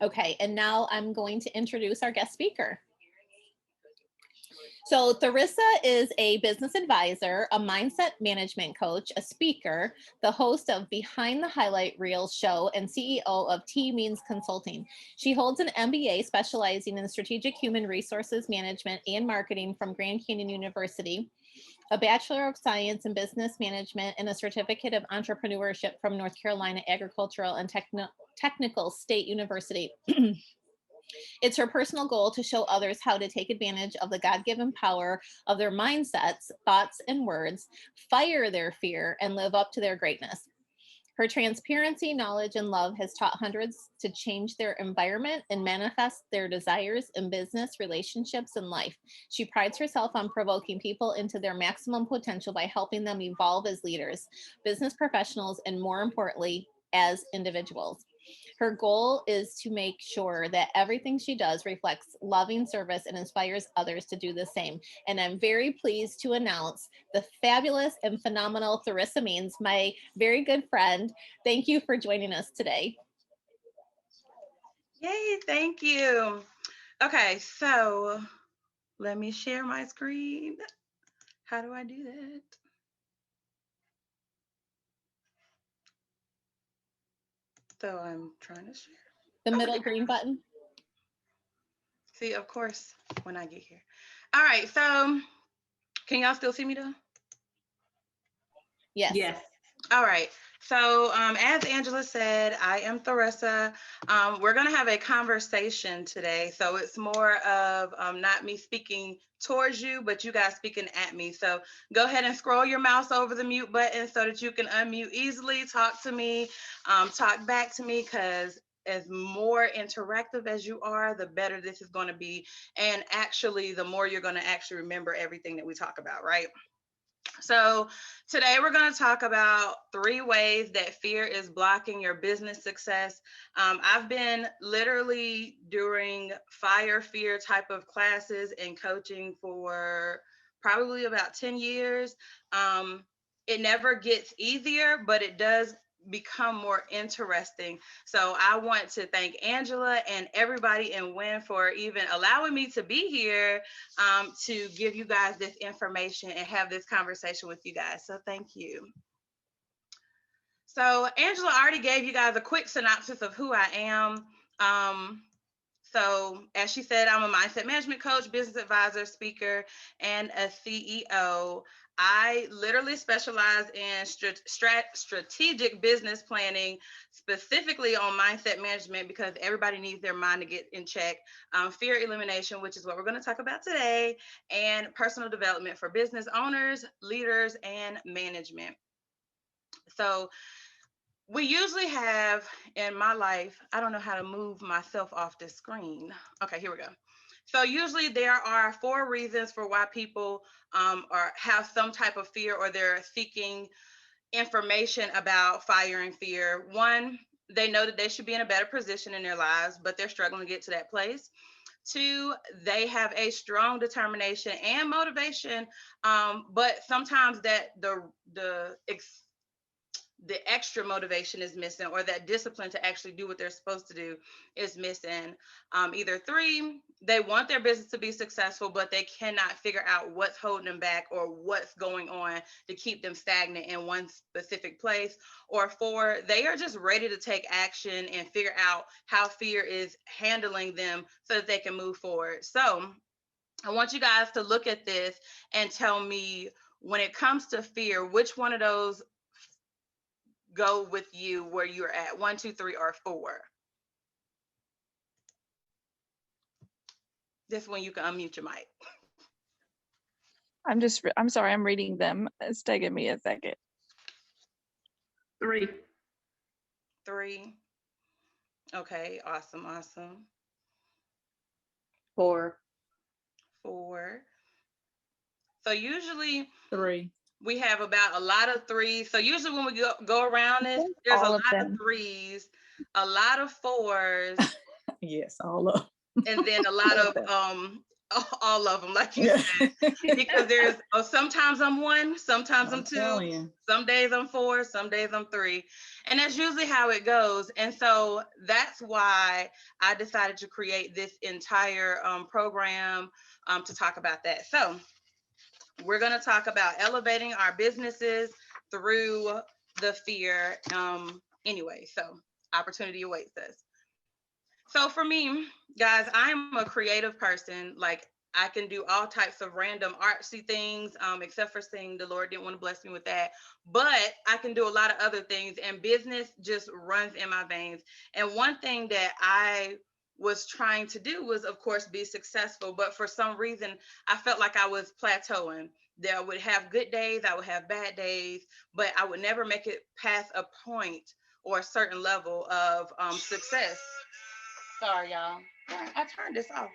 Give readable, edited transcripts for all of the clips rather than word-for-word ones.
Okay, and now I'm going to introduce our guest speaker. So Therisa is a business advisor, a mindset management coach, a speaker, the host of Behind the Highlight Reel show, and CEO of TMeans Consulting. She holds an MBA specializing in strategic human resources management and marketing from Grand Canyon University, a Bachelor of Science in Business Management, and a Certificate of Entrepreneurship from North Carolina Agricultural and Technical State University. It's her personal goal to show others how to take advantage of the God-given power of their mindsets, thoughts, and words, fire their fear, and live up to their greatness. Her transparency, knowledge, and love has taught hundreds to change their environment and manifest their desires in business, relationships, and life. She prides herself on provoking people into their maximum potential by helping them evolve as leaders, business professionals, and more importantly, as individuals. Her goal is to make sure that everything she does reflects loving service and inspires others to do the same. And I'm very pleased to announce the fabulous and phenomenal Therisa Means, my very good friend. Thank you for joining us today. Yay, thank you. Okay, so let me share my screen. How do I do that? So I'm trying to share. The middle green button. See, of course, when I get here. All right, so can y'all still see me though? Yes. Yes. All right. So as Angela said, I am Therisa. We're going to have a conversation today. So it's more of not me speaking towards you, but you guys speaking at me. So go ahead and scroll your mouse over the mute button so that you can unmute easily, talk to me, talk back to me, because as more interactive as you are, the better this is going to be. And actually, the more you're going to actually remember everything that we talk about, right? So today we're going to talk about 3 ways that fear is blocking your business success. I've been literally doing fire fear type of classes and coaching for probably about 10 years. It never gets easier, but it does become more interesting. So I want to thank Angela and everybody in WIN for even allowing me to be here to give you guys this information and have this conversation with you guys. So thank you. So Angela already gave you guys a quick synopsis of who I am. So as she said, I'm a mindset management coach, business advisor, speaker, and a CEO. I literally specialize in strategic business planning, specifically on mindset management, because everybody needs their mind to get in check, fear elimination, which is what we're going to talk about today, and personal development for business owners, leaders, and management. So we usually have in my life, I don't know how to move myself off the screen. Okay, here we go. So usually there are 4 reasons for why people or have some type of fear, or they're seeking information about firing fear. 1, they know that they should be in a better position in their lives, but they're struggling to get to that place. 2, they have a strong determination and motivation, but sometimes that the extra motivation is missing, or that discipline to actually do what they're supposed to do is missing. Either 3, they want their business to be successful, but they cannot figure out what's holding them back or what's going on to keep them stagnant in one specific place. Or 4, they are just ready to take action and figure out how fear is handling them so that they can move forward. So I want you guys to look at this and tell me, when it comes to fear, which one of those go with you where you're at? 1, 2, 3, or 4. This one you can unmute your mic. I'm sorry, I'm reading them. It's taking me a second. 3. 3. Okay, awesome. 4. 4. So usually 3. we have about a lot of 3s. So usually when we go around this, there's a lot of 3s, a lot of 4s. Yes, all of. And then a lot of all of them, like you said, because there's sometimes I'm one, sometimes I'm two, telling you. some days I'm four, some days I'm three, and that's usually how it goes. And so that's why I decided to create this entire program to talk about that. So we're going to talk about elevating our businesses through the fear. Anyway, so opportunity awaits us. So for me, guys, I'm a creative person. Like, I can do all types of random artsy things, except for singing. The Lord didn't want to bless me with that. But I can do a lot of other things, and business just runs in my veins. And one thing that I was trying to do was, of course, be successful. But for some reason, I felt like I was plateauing. That I would have good days, I would have bad days, but I would never make it past a point or a certain level of success. Sorry, y'all. I turned this off.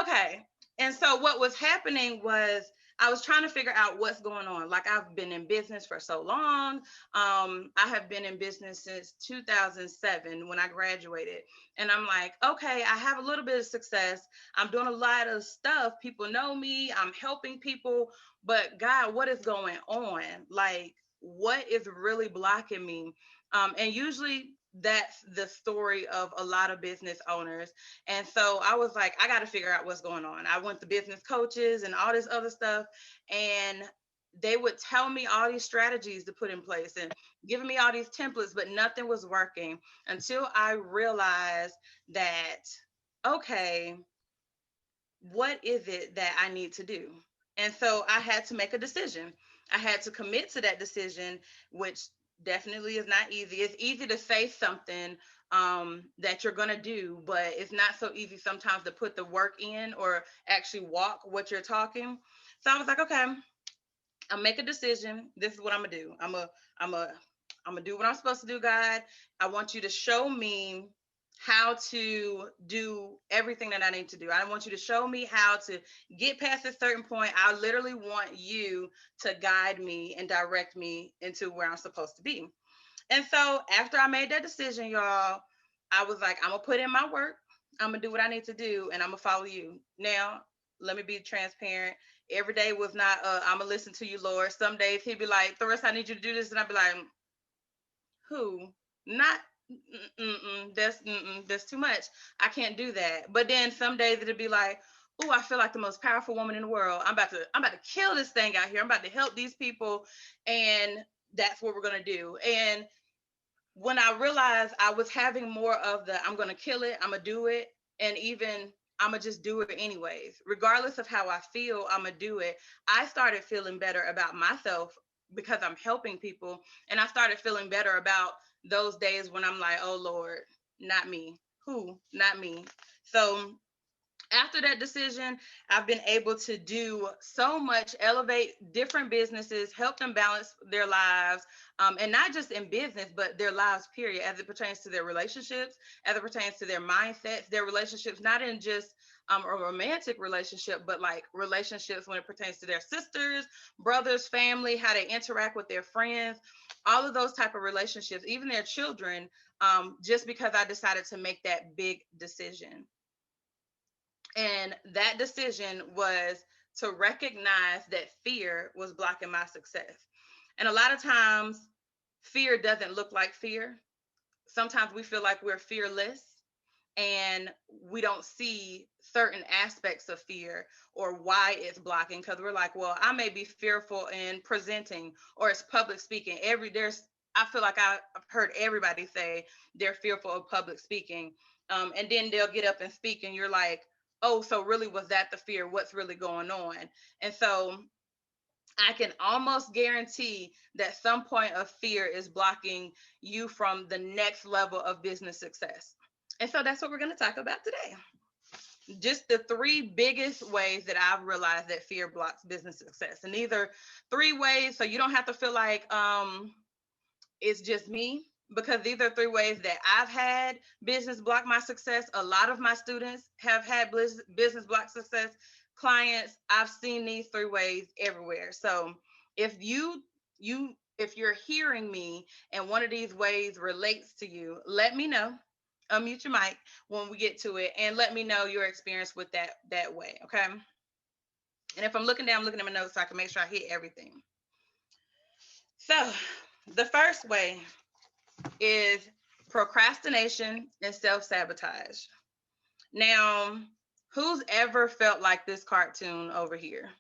Okay. And so what was happening was I was trying to figure out what's going on. Like, I've been in business for so long. I have been in business since 2007 when I graduated. And I'm like, okay, I have a little bit of success. I'm doing a lot of stuff. People know me. I'm helping people. But God, what is going on? Like, what is really blocking me? And usually that's the story of a lot of business owners. And so I was like, I got to figure out what's going on. I went to business coaches and all this other stuff, and they would tell me all these strategies to put in place and giving me all these templates, but nothing was working until I realized that, okay, what is it that I need to do? And so I had to make a decision. I had to commit to that decision, which definitely is not easy. It's easy to say something that you're going to do, but it's not so easy sometimes to put the work in or actually walk what you're talking. So I was like, okay, I'll make a decision. This is what I'm going to do. I'm gonna do what I'm supposed to do, God. I want you to show me how to do everything that I need to do. I want you to show me how to get past a certain point. I literally want you to guide me and direct me into where I'm supposed to be. And so after I made that decision, y'all, I was like, I'm gonna put in my work. I'm gonna do what I need to do, and I'm gonna follow you. Now, let me be transparent. Every day was not, I'm gonna listen to you, Lord. Some days he'd be like, Therisa, I need you to do this. And I'd be like, who? Not that's too much. I can't do that. But then some days it'd be like, oh, I feel like the most powerful woman in the world. I'm about to kill this thing out here. I'm about to help these people, and that's what we're gonna do. And when I realized I was having more of the I'm gonna kill it, I'm gonna do it, and even I'm gonna just do it anyways, regardless of how I feel, I'm gonna do it. I started feeling better about myself because I'm helping people, and I started feeling better about those days when I'm like, oh Lord, not me. Who? Not me. So after that decision, I've been able to do so much, elevate different businesses, help them balance their lives, and not just in business, but their lives, period, as it pertains to their relationships, as it pertains to their mindsets, their relationships, not in just a romantic relationship, but like relationships when it pertains to their sisters, brothers, family, how they interact with their friends, all of those type of relationships, even their children, just because I decided to make that big decision. And that decision was to recognize that fear was blocking my success. And a lot of times, fear doesn't look like fear. Sometimes we feel like we're fearless and we don't see certain aspects of fear or why it's blocking, because we're like, well, I may be fearful in presenting or it's public speaking. I feel like I've heard everybody say they're fearful of public speaking. And then they'll get up and speak and you're like, oh, so really was that the fear? What's really going on? And so I can almost guarantee that some point of fear is blocking you from the next level of business success. And so that's what we're going to talk about today. Just the three biggest ways that I've realized that fear blocks business success. And these are three ways, so you don't have to feel like it's just me, because these are three ways that I've had business block my success. A lot of my students have had business block success. Clients, I've seen these three ways everywhere. So if if you're hearing me and one of these ways relates to you, let me know. unmute your mic when we get to it and let me know your experience with that way, okay? And if I'm looking down, I'm looking at my notes so I can make sure I hit everything. So the first way is procrastination and self-sabotage. Now, who's ever felt like this cartoon over here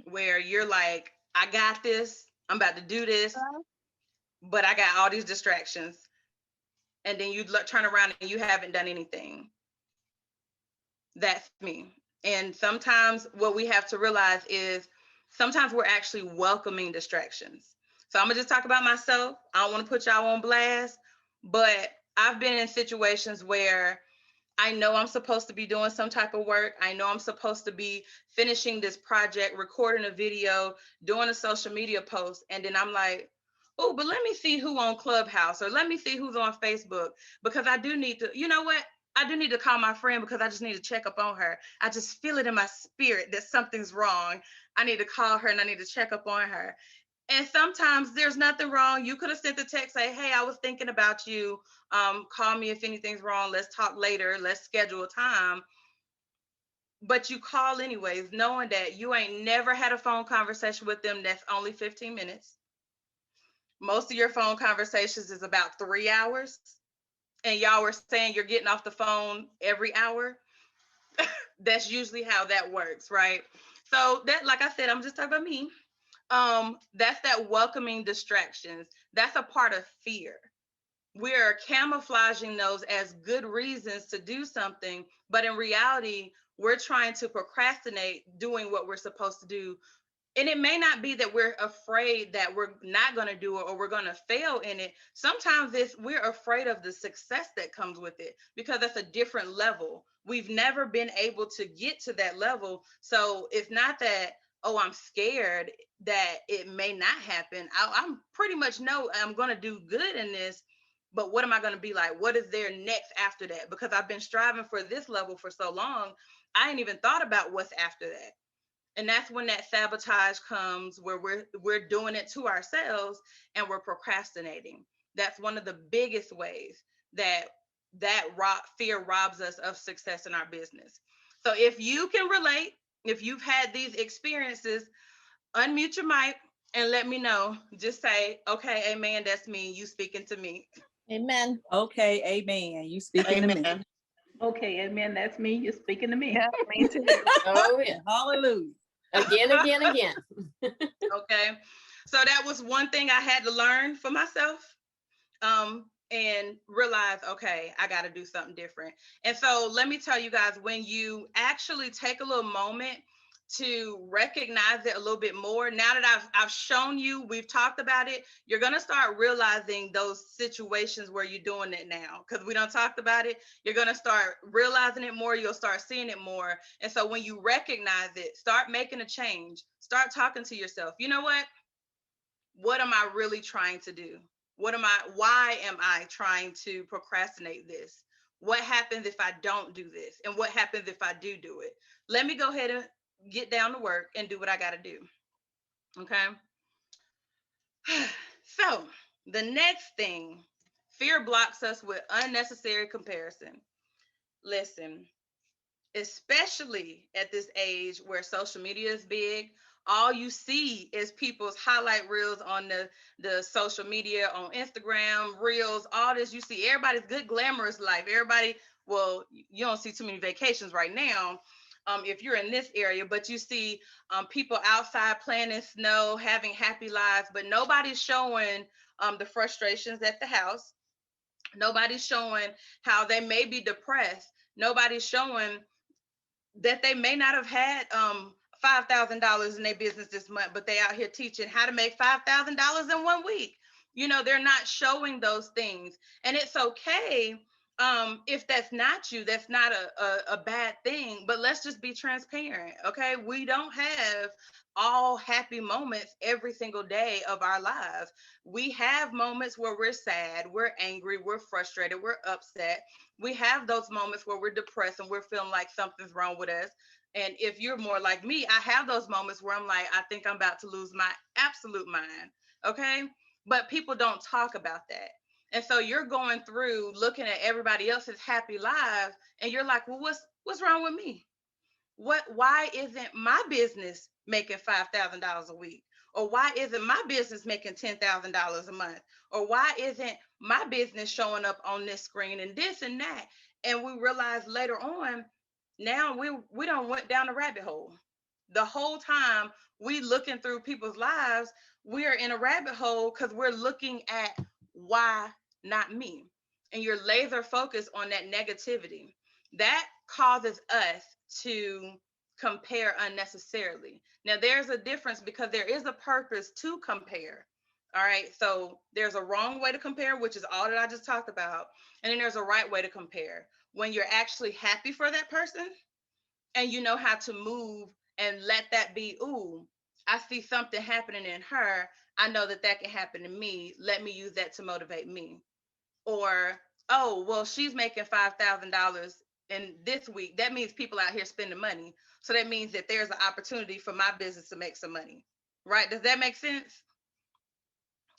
where you're like, I got this, I'm about to do this, but I got all these distractions, and then you turn around and you haven't done anything? That's me. And sometimes what we have to realize is sometimes we're actually welcoming distractions. So I'm gonna just talk about myself. I don't want to put y'all on blast, but I've been in situations where I know I'm supposed to be doing some type of work. I know I'm supposed to be finishing this project, recording a video, doing a social media post. And then I'm like, oh, but let me see who on Clubhouse, or let me see who's on Facebook, because I do need to, you know what? I do need to call my friend because I just need to check up on her. I just feel it in my spirit that something's wrong. I need to call her and I need to check up on her. And sometimes there's nothing wrong. You could have sent a text, say, hey, I was thinking about you. Call me if anything's wrong. Let's talk later. Let's schedule a time. But you call anyways, knowing that you ain't never had a phone conversation with them that's only 15 minutes. Most of your phone conversations is about 3 hours. And y'all were saying you're getting off the phone every hour. That's usually how that works, right? So that, like I said, I'm just talking about me. That's that welcoming distractions. That's a part of fear. We're camouflaging those as good reasons to do something, but in reality, we're trying to procrastinate doing what we're supposed to do. And it may not be that we're afraid that we're not going to do it or we're going to fail in it. Sometimes we're afraid of the success that comes with it, because that's a different level. We've never been able to get to that level. So it's not that, oh, I'm scared that it may not happen. I'm pretty much know I'm going to do good in this. But what am I going to be like? What is there next after that? Because I've been striving for this level for so long, I ain't even thought about what's after that. And that's when that sabotage comes, where we're doing it to ourselves and we're procrastinating. That's one of the biggest ways that fear robs us of success in our business. So if you can relate, if you've had these experiences, unmute your mic and let me know. Just say, okay, amen, that's me. You speaking to me. Amen. Okay, amen. You speaking to me. Amen. Okay, amen. That's me. You're speaking to me. Yeah, me too. Oh, yeah. Hallelujah. Again. Okay. So that was one thing I had to learn for myself, and realize, okay, I got to do something different. And so let me tell you guys, when you actually take a little moment to recognize it a little bit more, now that I've shown you, we've talked about it, you're going to start realizing those situations where you're doing it now, because we don't talked about it. You're going to start realizing it more. You'll start seeing it more. And so when you recognize it, start making a change. Start talking to yourself. You know what am I really trying to do? Why am I trying to procrastinate this? What happens if I don't do this? And what happens if I do it? Let me go ahead and get down to work and do what I got to do. Okay. So the next thing, fear blocks us with unnecessary comparison. Listen, especially at this age where social media is big, all you see is people's highlight reels on the social media, on Instagram, reels, all this. You see everybody's good, glamorous life. Everybody, well, you don't see too many vacations right now, if you're in this area, but you see people outside playing in snow, having happy lives, but nobody's showing the frustrations at the house. Nobody's showing how they may be depressed. Nobody's showing that they may not have had $5,000 in their business this month, but they out here teaching how to make $5,000 in 1 week. You know, they're not showing those things. And it's okay if that's not you, that's not a bad thing, but let's just be transparent. Okay. We don't have all happy moments every single day of our lives. We have moments where we're sad, we're angry, we're frustrated, we're upset. We have those moments where we're depressed and we're feeling like something's wrong with us. And if you're more like me, I have those moments where I'm like, I think I'm about to lose my absolute mind. Okay. But people don't talk about that. And so you're going through looking at everybody else's happy lives, and you're like, well, what's wrong with me? Why isn't my business making $5,000 a week? Or why isn't my business making $10,000 a month? Or why isn't my business showing up on this screen and this and that? And we realize later on, now we don't went down a rabbit hole. The whole time we looking through people's lives, we are in a rabbit hole because we're looking at why not me. And you're laser focused on that negativity. That causes us to compare unnecessarily. Now, there's a difference because there is a purpose to compare. All right. So there's a wrong way to compare, which is all that I just talked about. And then there's a right way to compare when you're actually happy for that person and you know how to move and let that be, ooh, I see something happening in her. I know that that can happen to me. Let me use that to motivate me. Or, oh, well, she's making $5,000 in this week. That means people out here spending money. So that means that there's an opportunity for my business to make some money. Right? Does that make sense?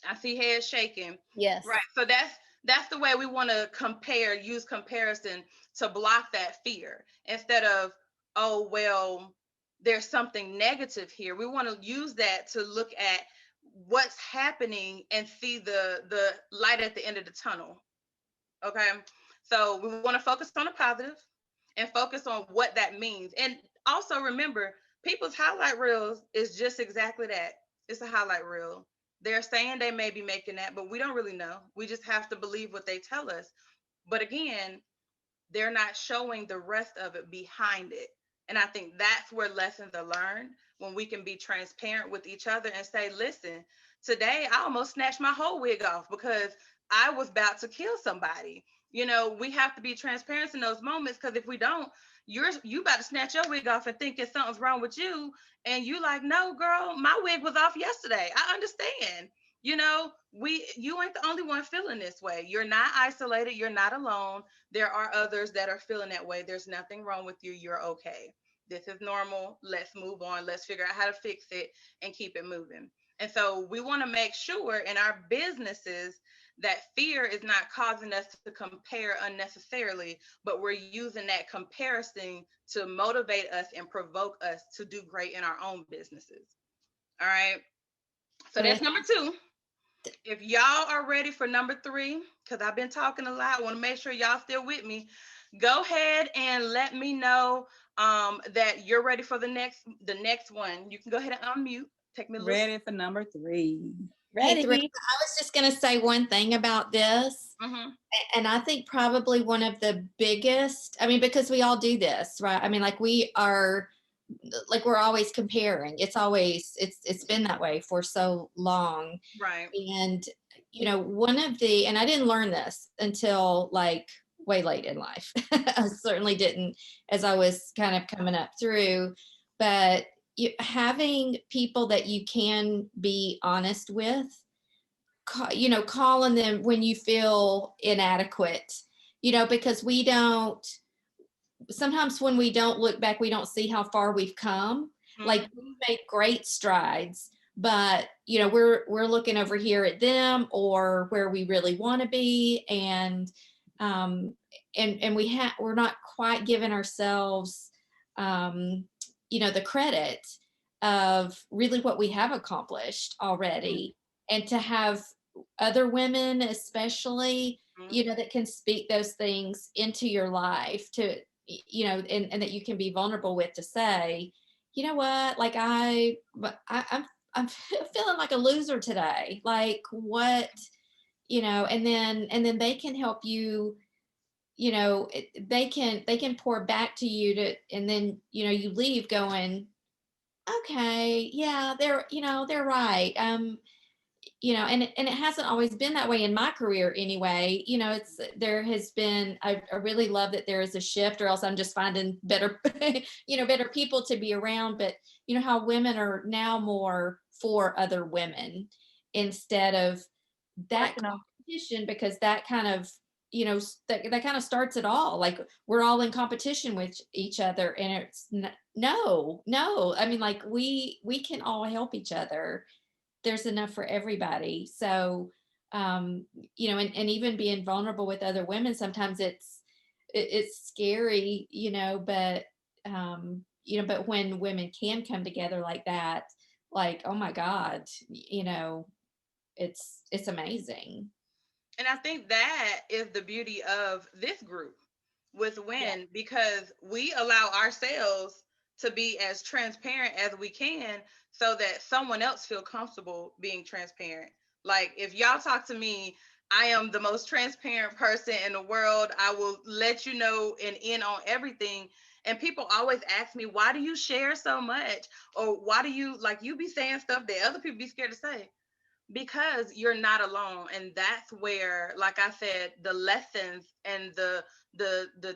I see heads shaking. Yes. Right. So that's the way we want to compare, use comparison to block that fear instead of, oh, well, there's something negative here. We want to use that to look at what's happening and see the light at the end of the tunnel. Okay. So we want to focus on the positive and focus on what that means. And also remember, people's highlight reels is just exactly that. It's a highlight reel. They're saying they may be making that, but we don't really know. We just have to believe what they tell us. But again, they're not showing the rest of it behind it. And I think that's where lessons are learned, when we can be transparent with each other and say, listen, today I almost snatched my whole wig off because I was about to kill somebody. You know, we have to be transparent in those moments, because if we don't, you about to snatch your wig off and thinking something's wrong with you. And you like, no, girl, my wig was off yesterday. I understand. You know, you ain't the only one feeling this way. You're not isolated. You're not alone. There are others that are feeling that way. There's nothing wrong with you. You're okay. This is normal. Let's move on. Let's figure out how to fix it and keep it moving. And so we want to make sure in our businesses that fear is not causing us to compare unnecessarily, but we're using that comparison to motivate us and provoke us to do great in our own businesses. All right. So that's number 2. If y'all are ready for number 3, because I've been talking a lot, I want to make sure y'all still with me. Go ahead and let me know that you're ready for the next one. You can go ahead and unmute. Take me a little. Ready for number 3. Ready. Hey, Theresa, I was just going to say one thing about this. Mm-hmm. And I think probably one of the biggest, I mean, because we all do this, right? I mean, like we're always comparing. It's been that way for so long. Right. And, you know, and I didn't learn this until like way late in life. I certainly didn't as I was kind of coming up through, but having people that you can be honest with, you know, calling them when you feel inadequate, you know, because sometimes when we don't look back, we don't see how far we've come. Mm-hmm. Like we've made great strides, but you know, we're looking over here at them or where we really want to be. And we're not quite giving ourselves, you know, the credit of really what we have accomplished already. Mm-hmm. And to have other women, especially, mm-hmm. you know, that can speak those things into your life to, you know, and that you can be vulnerable with, to say, you know what, like I'm feeling like a loser today. Like what, you know, and then they can help you, you know, they can pour back to you and then, you know, you leave going, okay, yeah, they're right. You know, and it hasn't always been that way in my career anyway. You know, there has been, I really love that there is a shift, or else I'm just finding better, you know, better people to be around. But you know, how women are now more for other women instead of that competition, because that kind of, you know, that kind of starts it all. Like we're all in competition with each other, and it's no, I mean, like we can all help each other. There's enough for everybody. So you know, and even being vulnerable with other women, sometimes it's scary, you know, but you know, but when women can come together like that, like, oh my God, you know, it's amazing. And I think that is the beauty of this group with Win, because we allow ourselves to be as transparent as we can so that someone else feel comfortable being transparent. Like if y'all talk to me, I am the most transparent person in the world. I will let you know and in on everything. And people always ask me, why do you share so much? Or why do you, like, you be saying stuff that other people be scared to say? Because you're not alone. And that's where, like I said, the lessons and the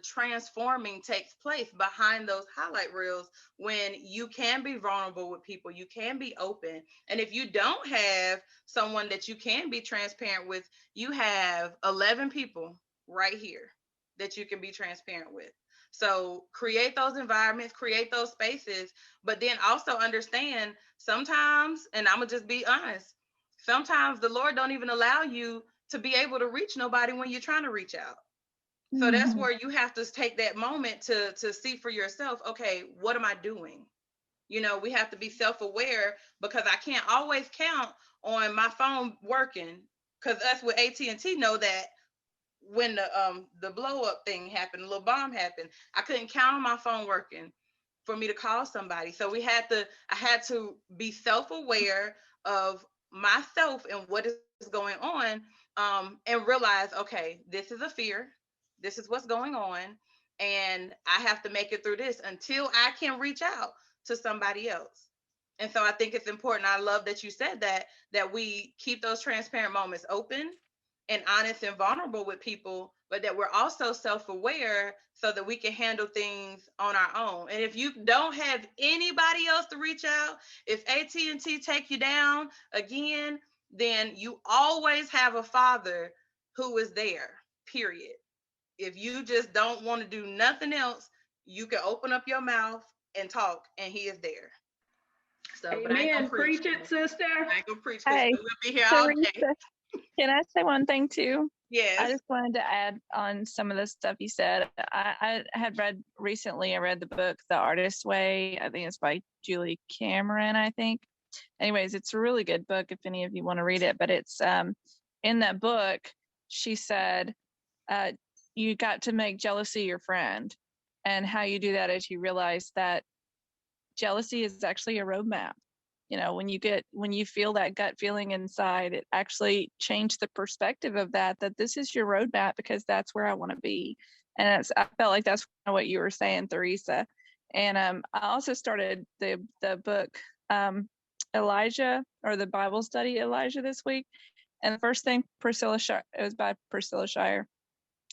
transforming takes place behind those highlight reels, when you can be vulnerable with people, you can be open. And if you don't have someone that you can be transparent with, you have 11 people right here that you can be transparent with. So create those environments, create those spaces, but then also understand sometimes, and I'm gonna just be honest, sometimes the Lord don't even allow you to be able to reach nobody when you're trying to reach out. So that's where you have to take that moment to see for yourself, okay, what am I doing? You know, we have to be self-aware, because I can't always count on my phone working, because us with AT&T know that when the blow up thing happened, the little bomb happened, I couldn't count on my phone working for me to call somebody. So I had to be self-aware of myself and what is going on, and realize, okay, this is a fear, this is what's going on, and I have to make it through this until I can reach out to somebody else. And so I think it's important. I love that you said that we keep those transparent moments open and honest and vulnerable with people, but that we're also self-aware so that we can handle things on our own. And if you don't have anybody else to reach out, if AT&T take you down again, then you always have a father who is there, period. If you just don't want to do nothing else, you can open up your mouth and talk, and he is there. So, but I ain't gonna Amen. preach. Preach it, sister. I ain't gonna preach because Hey, we'll be here all day. Theresa, can I say one thing too? Yes. I just wanted to add on some of the stuff you said. I had read recently, I read the book, The Artist's Way. I think it's by Julie Cameron, I think. Anyways, it's a really good book if any of you want to read it. But it's in that book, she said, you got to make jealousy your friend. And how you do that is you realize that jealousy is actually a roadmap. You know, when you feel that gut feeling inside, it actually changed the perspective of that this is your roadmap, because that's where I want to be. And I felt like that's kind of what you were saying, Theresa. And I also started the book Elijah, or the Bible study Elijah, this week. And the first thing it was by Priscilla Shire.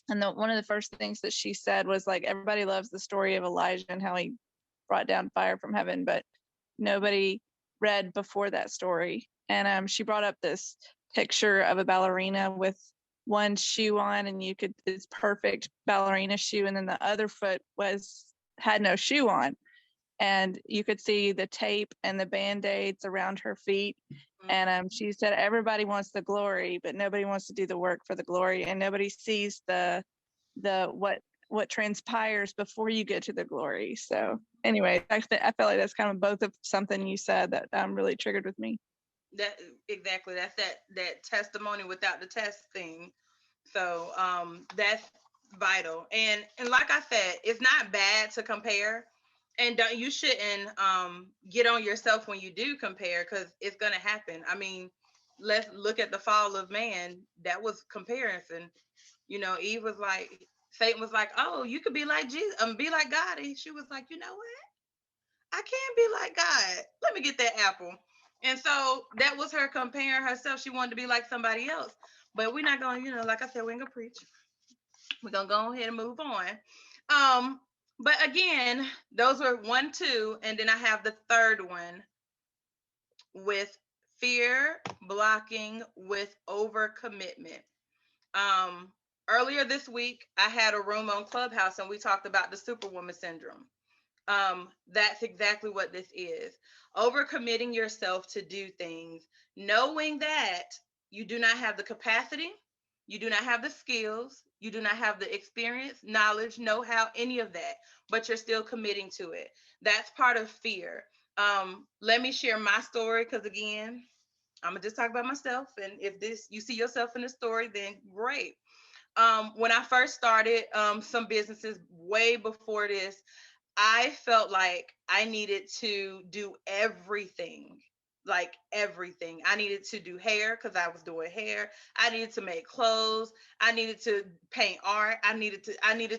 And one of the first things that she said was, like, everybody loves the story of Elijah and how he brought down fire from heaven, but nobody read before that story. And she brought up this picture of a ballerina with one shoe on, and it's perfect ballerina shoe, and then the other foot had no shoe on, and you could see the tape and the band-aids around her feet. And she said everybody wants the glory, but nobody wants to do the work for the glory, and nobody sees the what transpires before you get to the glory. So anyway, I felt like that's kind of both of something you said that really triggered with me. That exactly. That's that testimony without the test thing. So that's vital. And like I said, it's not bad to compare, and you shouldn't get on yourself when you do compare, because it's gonna happen. I mean, let's look at the fall of man. That was comparison. You know, Eve was like, Satan was like, oh, you could be like Jesus, be like God. And she was like, you know what? I can be like God. Let me get that apple. And so that was her comparing herself. She wanted to be like somebody else. But we're not going, like I said, we ain't gonna preach. We're gonna go ahead and move on. But again, those were 1, 2, and then I have the third one with fear blocking with overcommitment. Earlier this week, I had a room on Clubhouse, and we talked about the Superwoman syndrome. That's exactly what this is. Overcommitting yourself to do things, knowing that you do not have the capacity, you do not have the skills, you do not have the experience, knowledge, know-how, any of that, but you're still committing to it. That's part of fear. Let me share my story, because again, I'm gonna just talk about myself. And if this you see yourself in the story, then great. When I first started some businesses way before this, I felt like I needed to do everything, like everything. I needed to do hair because I was doing hair. I needed to make clothes. I needed to paint art. I needed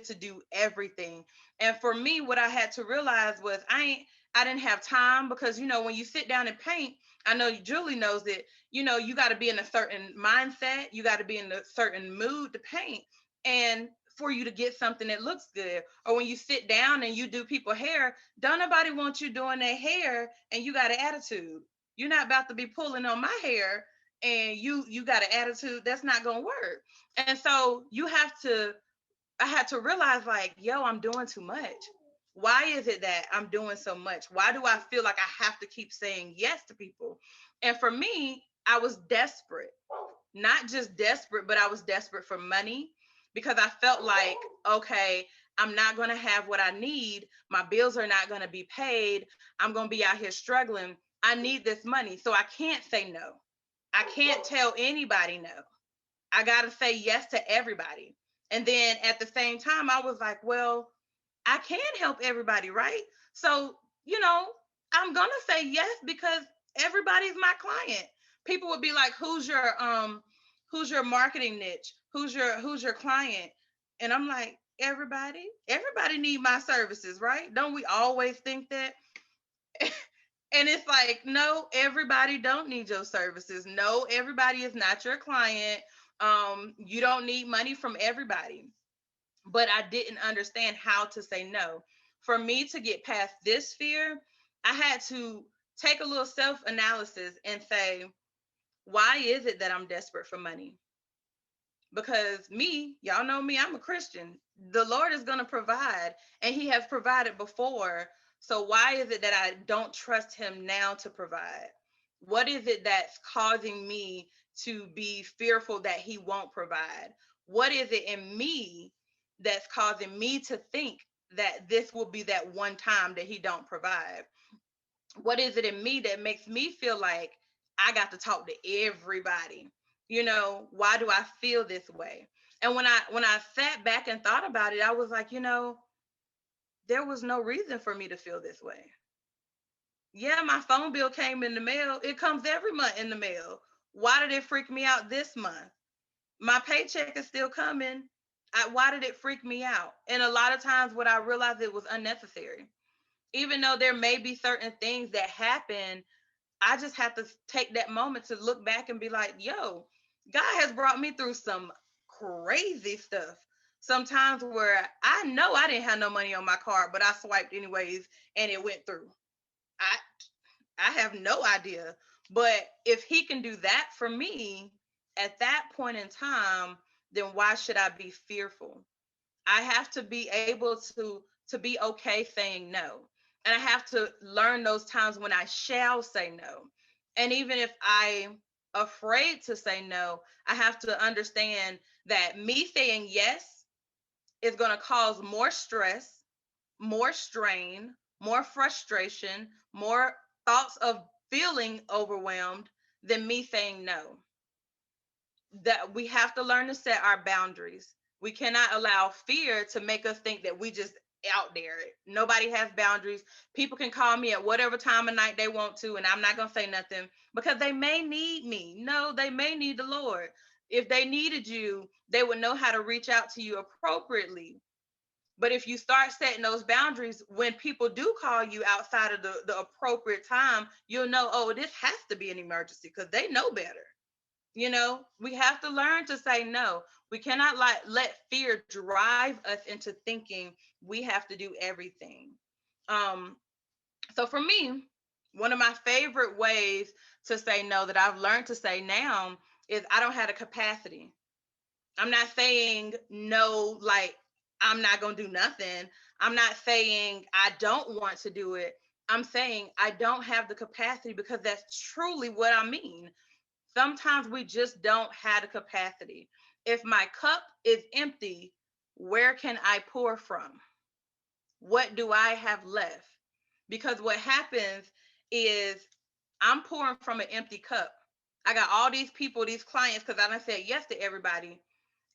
to do everything. And for me, what I had to realize was I didn't have time, because when you sit down and paint, I know Julie knows it, you got to be in a certain mindset, you got to be in a certain mood to paint. And for you to get something that looks good. Or when you sit down and you do people hair, don't nobody want you doing their hair and you got an attitude. You're not about to be pulling on my hair and you got an attitude. That's not gonna work. And so I had to realize, like, yo, I'm doing too much. Why is it that I'm doing so much? Why do I feel like I have to keep saying yes to people? And for me, I was desperate. Not just desperate, but I was desperate for money, because I felt like, okay, I'm not going to have what I need. My bills are not going to be paid. I'm going to be out here struggling. I need this money. So I can't say no. I can't tell anybody no. I got to say yes to everybody. And then at the same time, I was like, well, I can help everybody, right? So, I'm going to say yes, because everybody's my client. People would be like, who's your marketing niche? Who's your client? And I'm like, everybody need my services, right? Don't we always think that? And it's like, no, everybody don't need your services. No, everybody is not your client. You don't need money from everybody. But I didn't understand how to say no. For me to get past this fear, I had to take a little self-analysis and say, why is it that I'm desperate for money? Because y'all know me, I'm a Christian. The Lord is going to provide, and he has provided before. So why is it that I don't trust him now to provide? What is it that's causing me to be fearful that he won't provide? What is it in me that's causing me to think that this will be that one time that he don't provide? What is it in me that makes me feel like I got to talk to everybody? Why do I feel this way? And when I sat back and thought about it, I was like, there was no reason for me to feel this way. Yeah, my phone bill came in the mail. It comes every month in the mail. Why did it freak me out this month? My paycheck is still coming. Why did it freak me out? And a lot of times what I realized, it was unnecessary. Even though there may be certain things that happen, I just have to take that moment to look back and be like, yo, God has brought me through some crazy stuff. Sometimes where I know I didn't have no money on my card, but I swiped anyways and it went through. I have no idea. But if he can do that for me at that point in time, then why should I be fearful? I have to be able to be okay saying no. And I have to learn those times when I shall say no. And even if I'm afraid to say no, I have to understand that me saying yes is going to cause more stress, more strain, more frustration, more thoughts of feeling overwhelmed than me saying no. That we have to learn to set our boundaries. We cannot allow fear to make us think that we just out there. Nobody has boundaries. People can call me at whatever time of night they want to, and I'm not going to say nothing because they may need me. No, they may need the Lord. If they needed you, they would know how to reach out to you appropriately. But if you start setting those boundaries, when people do call you outside of the appropriate time, you'll know, oh, this has to be an emergency because they know better. We have to learn to say no. We cannot let fear drive us into thinking we have to do everything. So for me, one of my favorite ways to say no that I've learned to say now is I don't have the capacity. I'm not saying no, like I'm not going to do nothing. I'm not saying I don't want to do it. I'm saying I don't have the capacity, because that's truly what I mean. Sometimes we just don't have the capacity. If my cup is empty, where can I pour from? What do I have left? Because what happens is I'm pouring from an empty cup. I got all these people, these clients, because I done said yes to everybody.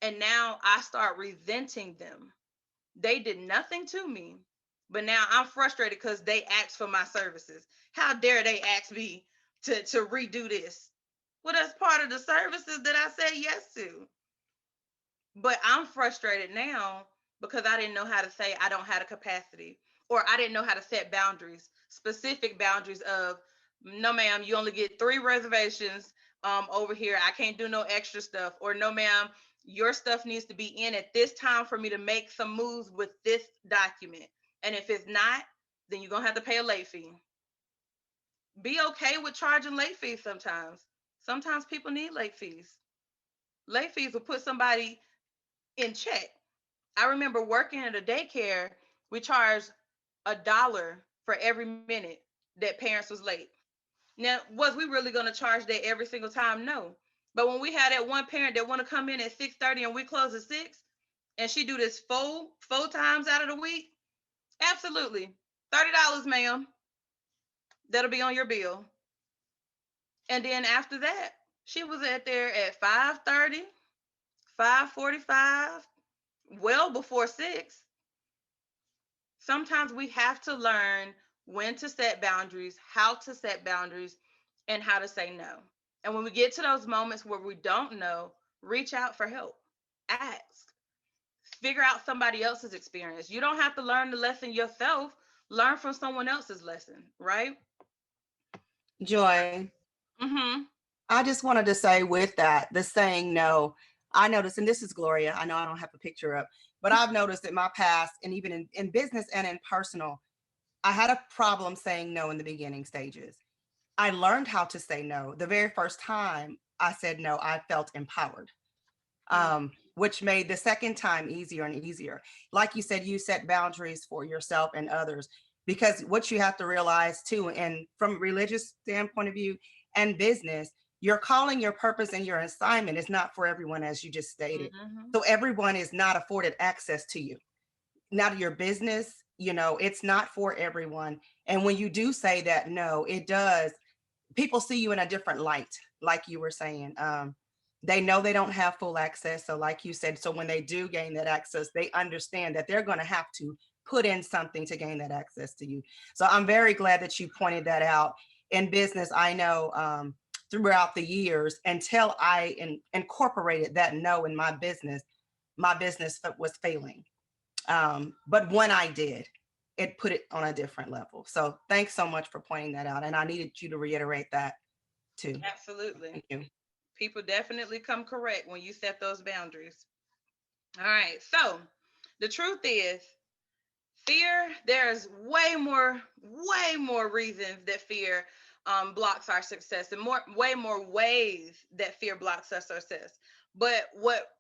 And now I start resenting them. They did nothing to me, but now I'm frustrated because they asked for my services. How dare they ask me to redo this? Well, that's part of the services that I said yes to. But I'm frustrated now because I didn't know how to say I don't have the capacity, or I didn't know how to set boundaries, specific boundaries of, no, ma'am, you only get 3 reservations over here. I can't do no extra stuff. Or no, ma'am, your stuff needs to be in at this time for me to make some moves with this document. And if it's not, then you're going to have to pay a late fee. Be okay with charging late fees sometimes. Sometimes people need late fees. Late fees will put somebody in check. I remember working at a daycare, we charged $1 for every minute that parents was late. Now, was we really going to charge that every single time? No. But when we had that one parent that want to come in at 6:30 and we close at 6, and she do this four times out of the week, absolutely. $30, ma'am. That'll be on your bill. And then after that, she was at there at 5:30, 5:45, well before 6. Sometimes we have to learn when to set boundaries, how to set boundaries, and how to say no. And when we get to those moments where we don't know, reach out for help. Ask. Figure out somebody else's experience. You don't have to learn the lesson yourself. Learn from someone else's lesson, right? Joy, Mm-hmm. I just wanted to say with that, the saying no, I noticed, and this is Gloria, I know I don't have a picture up, but I've noticed in my past, and even in business and in personal, I had a problem saying no in the beginning stages. I learned how to say no. The very first time I said no, I felt empowered, which made the second time easier and easier. Like you said, you set boundaries for yourself and others, because what you have to realize too, and from a religious standpoint of view and business, your calling, your purpose, and your assignment is not for everyone, as you just stated. Mm-hmm. So everyone is not afforded access to you. Now to your business, it's not for everyone. And when you do say that no, it does, people see you in a different light, like you were saying. They know they don't have full access. So like you said, so when they do gain that access, they understand that they're going to have to put in something to gain that access to you. So I'm very glad that you pointed that out. In business, I know throughout the years, until I incorporated that no in my business was failing. But when I did, it put it on a different level. So thanks so much for pointing that out. And I needed you to reiterate that too. Absolutely. Thank you. People definitely come correct when you set those boundaries. All right. So the truth is, fear, there's way more reasons that fear blocks our success, and way more ways that fear blocks our success. But what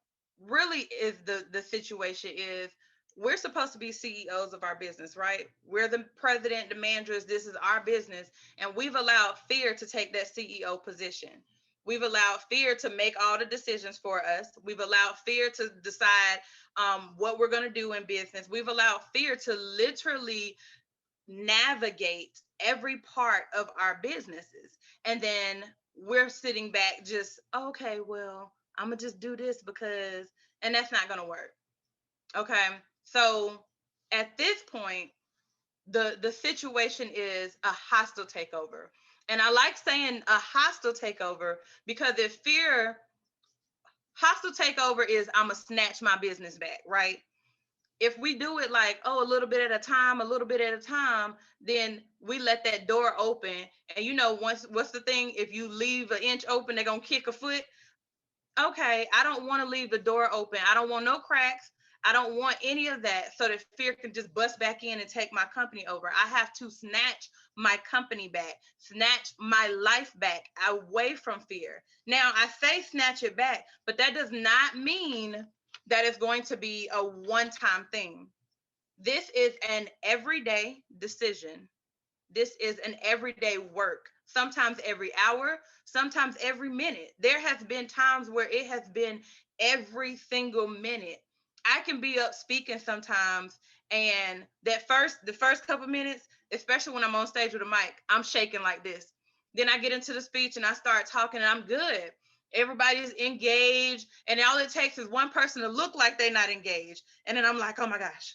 really is the situation is, we're supposed to be CEOs of our business, right? We're the president, the managers. This is our business. And we've allowed fear to take that CEO position. We've allowed fear to make all the decisions for us. We've allowed fear to decide what we're going to do in business. We've allowed fear to literally navigate every part of our businesses. And then we're sitting back just, okay, well, I'm going to just do this because, and that's not going to work. Okay. So at this point, the situation is a hostile takeover. And I like saying a hostile takeover because if fear, hostile takeover is, I'm going to snatch my business back, right? If we do it like, a little bit at a time, then we let that door open. And what's the thing? If you leave an inch open, they're going to kick a foot. Okay, I don't want to leave the door open. I don't want no cracks. I don't want any of that, so that fear can just bust back in and take my company over. I have to snatch my company back, snatch my life back away from fear. Now, I say snatch it back, but that does not mean that it's going to be a one-time thing. This is an everyday decision. This is an everyday work. sometimes every hour, sometimes every minute. There has been times where it has been every single minute. I can be up speaking sometimes, and the first couple minutes, especially when I'm on stage with a mic, I'm shaking like this. Then I get into the speech and I start talking and I'm good. Everybody's engaged, and all it takes is one person to look like they're not engaged. And then I'm like, oh my gosh,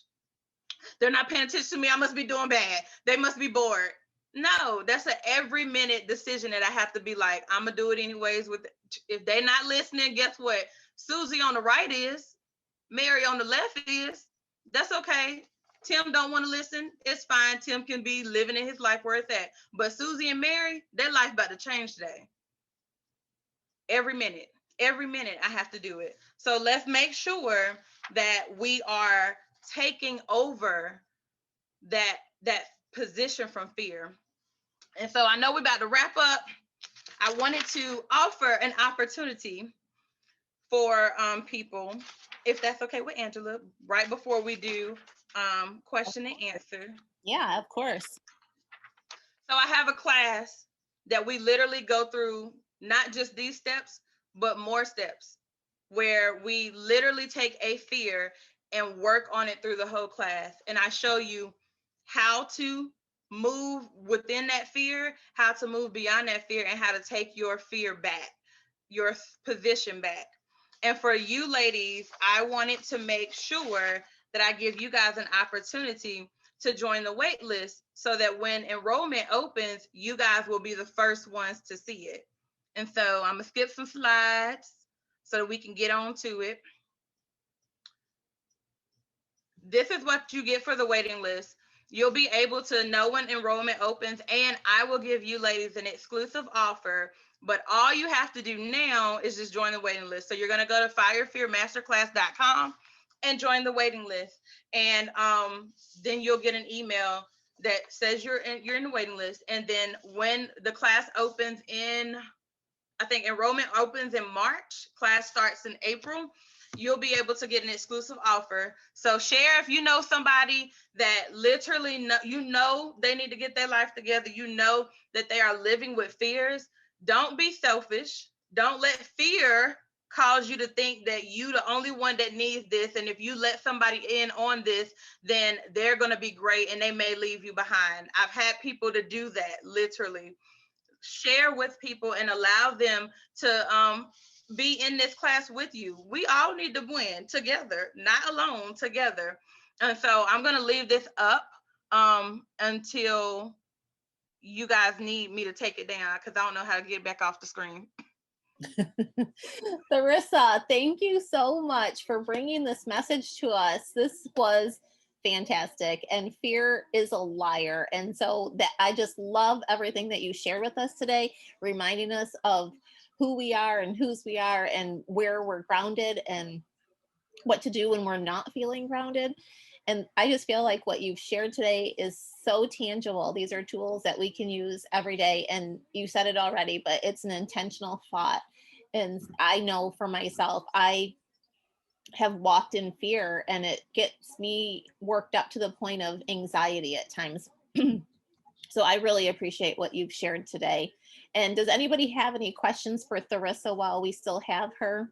they're not paying attention to me. I must be doing bad. They must be bored. No, that's an every minute decision that I have to be like, I'm gonna do it anyways. If they're not listening, guess what? Susie on the right is, Mary on the left is. That's okay. Tim don't want to listen. It's fine. Tim can be living in his life where it's at. But Susie and Mary, their life about to change today. Every minute I have to do it. So let's make sure that we are taking over that position from fear. And so I know we're about to wrap up. I wanted to offer an opportunity for people, if that's okay with Angela, right before we do question and answer. Yeah, of course. So I have a class that we literally go through not just these steps, but more steps, where we literally take a fear and work on it through the whole class. And I show you how to move within that fear, how to move beyond that fear, and how to take your fear back, your position back. And for you ladies, I wanted to make sure that I give you guys an opportunity to join the wait list so that when enrollment opens, you guys will be the first ones to see it. And so I'm gonna skip some slides so that we can get on to it. This is what you get for the waiting list. You'll be able to know when enrollment opens, and I will give you ladies an exclusive offer. But all you have to do now is just join the waiting list. So you're going to go to firefearmasterclass.com and join the waiting list. And then you'll get an email that says you're in the waiting list. And then when the class opens I think enrollment opens in March, class starts in April, you'll be able to get an exclusive offer. So share if you know somebody that literally they need to get their life together. You know that they are living with fears. Don't be selfish. Don't let fear cause you to think that you the only one that needs this. And if you let somebody in on this, then they're going to be great and they may leave you behind. I've had people to do that, literally. Share with people and allow them to be in this class with you. We all need to win together, not alone, together. And so I'm going to leave this up until you guys need me to take it down, because I don't know how to get back off the screen. Therisa, thank you so much for bringing this message to us. This was fantastic, and fear is a liar. And so that I just love everything that you shared with us today, reminding us of who we are and whose we are and where we're grounded and what to do when we're not feeling grounded. And I just feel like what you've shared today is so tangible. These are tools that we can use every day. And you said it already, but it's an intentional thought. And I know for myself, I have walked in fear and it gets me worked up to the point of anxiety at times. So I really appreciate what you've shared today. And does anybody have any questions for Therisa while we still have her?